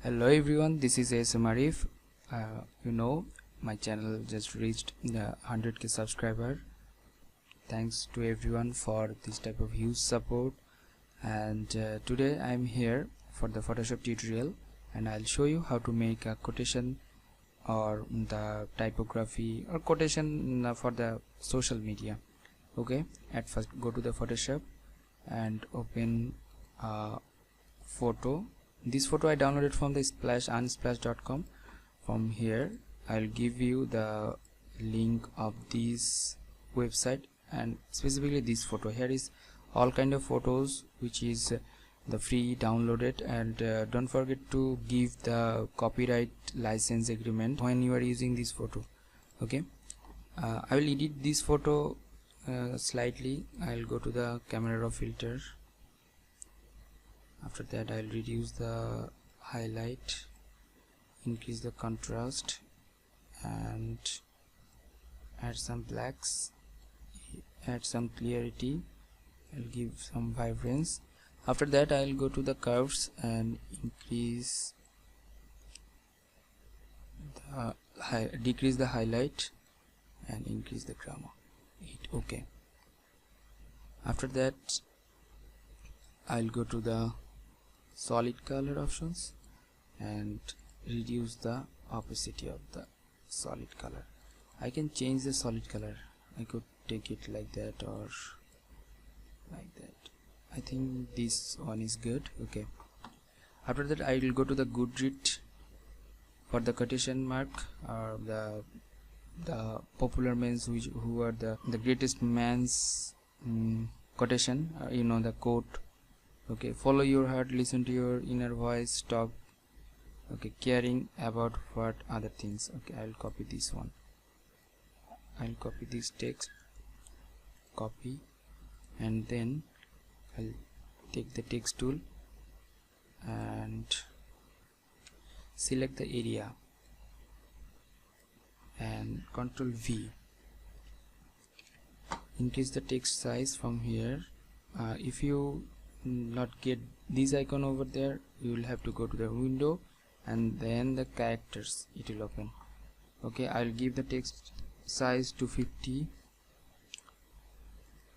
Hello everyone, this is ASM Arif. My channel just reached the 100k subscriber. Thanks to everyone for this type of huge support. And today I'm here for the Photoshop tutorial, and I'll show you how to make a quotation or the typography or quotation for the social media. Okay, at first go to the Photoshop and open a photo. This photo I downloaded from the unsplash.com. From here I'll give you the link of this website, and specifically this photo. Here is all kind of photos which is the free downloaded, and don't forget to give the copyright license agreement when you are using this photo. Okay, I will edit this photo slightly. I'll go to the camera raw filter. After that I'll reduce the highlight, increase the contrast, and add some blacks, add some clarity. I'll give some vibrance. After that I'll go to the curves and increase the decrease the highlight and increase the gamma. Hit OK. After that I'll go to the solid color options and reduce the opacity of the solid color. I can change the solid color. I could take it like that or like that. I think this one is good. Okay, after that I will go to the Goodreads for the quotation mark, or the popular men's who are the greatest man's quotation, the quote. Okay, follow your heart, listen to your inner voice, stop caring about what other things. Okay, I'll copy this one. I'll copy this text, copy, and then I'll take the text tool and select the area and Ctrl V. Increase the text size from here. If you not get this icon over there, you will have to go to the window and then the characters, it will open. Okay, I'll give the text size to 50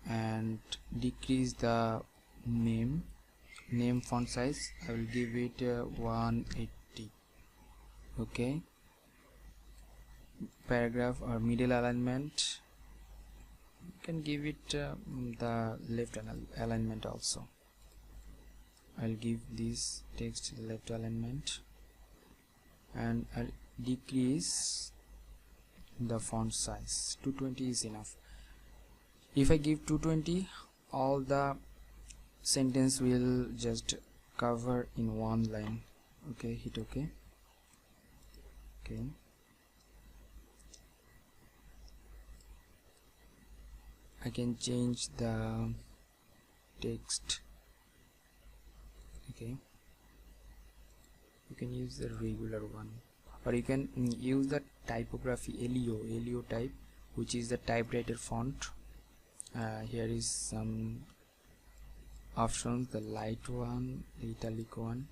and decrease the name font size. I will give it 180. Okay, paragraph or middle alignment, you can give it the left alignment also. I'll give this text left alignment, and I'll decrease the font size. 220 is enough. If I give 220, all the sentence will just cover in one line. Okay, hit OK. Okay, I can change the text. Okay, you can use the regular one, or you can use the typography Elio type, which is the typewriter font. Here is some options: the light one, the italic one.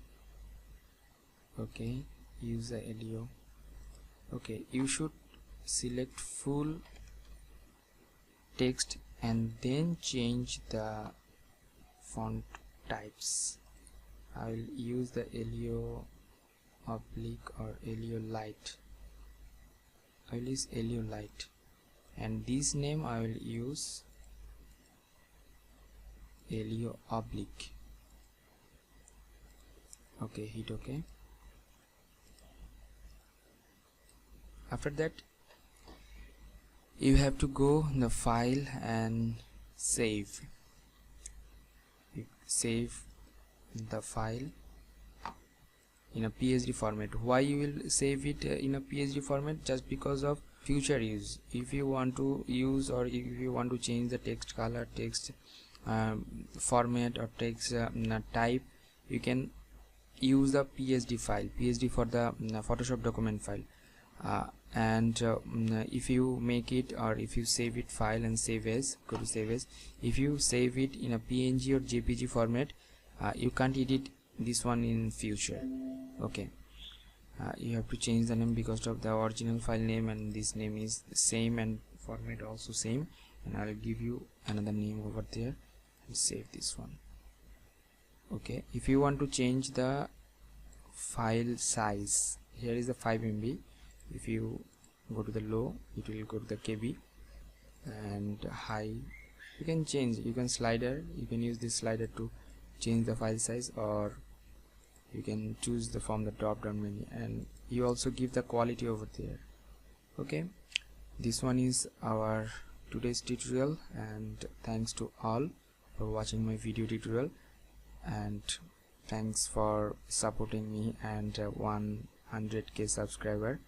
Okay, use the Elio. Okay, you should select full text and then change the font types. I will use the Elio oblique or Elio light. I will use Elio light, and this name I will use Elio oblique. Okay, hit OK. After that you have to go in the file and save. You save the file in a PSD format. Why you will save it in a PSD format? Just because of future use. If you want to use, or if you want to change the text color, text format, or text type, you can use the PSD file. PSD for the Photoshop document file. If you make it, or if you save it, file and save as, go to save as. If you save it in a PNG or JPG format, you can't edit this one in future. Okay, you have to change the name because of the original file name, and this name is the same and format also same, and I'll give you another name over there and save this one. Okay, if you want to change the file size, here is the 5 MB. If you go to the low, it will go to the KB, and high you can change, you can use this slider to change the file size, or you can choose from the drop down menu, and you also give the quality over there. Okay, this one is our today's tutorial, and thanks to all for watching my video tutorial, and thanks for supporting me and 100k subscriber.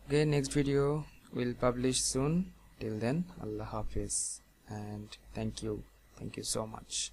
Okay, next video will publish soon. Till then, Allah Hafiz, and thank you so much.